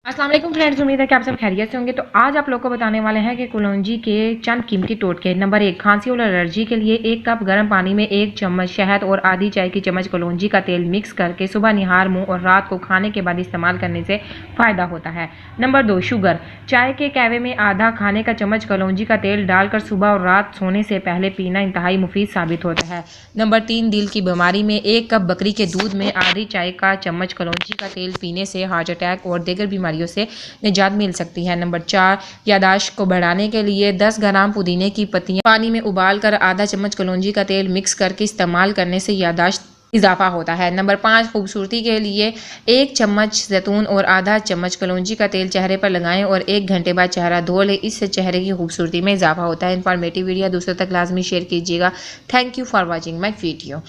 अस्सलाम वालेकुम फ्रेंड्स, उम्मीद है कि आप सब खैरियत से होंगे। तो आज आप लोग को बताने वाले हैं कि कलौंजी के चंद कीमती टोटके। नंबर 1, खांसी और एलर्जी के लिए 1 कप गर्म पानी में 1 चम्मच शहद और आधी चाय की चम्मच कलौंजी का तेल मिक्स करके सुबह निहार मुंह और रात को खाने के बाद इस्तेमाल करने से फ़ायदा होता है। Number 2, sugar. चाय के कहवे में आधा खाने का चम्मच कलौंजी का तेल डालकर सुबह और रात सोने से पहले पीना इंतहाई मुफीद साबित होता है। नंबर 3, दिल की बीमारी में 1 कप बकरी के दूध में आधी चाय का चम्मच कलौंजी का तेल पीने से हार्ट अटैक और दीगर बीमारियों से निजात मिल सकती है। नंबर 4, याददाश्त को बढ़ाने के लिए 10 ग्राम पुदीने की पत्तियां पानी में उबालकर आधा चम्मच कलौंजी का तेल मिक्स करके इस्तेमाल करने से याददाश्त इजाफा होता है। नंबर 5, खूबसूरती के लिए 1 चम्मच जैतून और आधा चम्मच कलौंजी का तेल चेहरे पर लगाएं और 1 घंटे बाद चेहरा धो लें। इससे चेहरे की खूबसूरती में इजाफा होता है। इन्फॉर्मेटिव वीडियो दूसरों तक लाजमी शेयर कीजिएगा। Thank you for watching my video.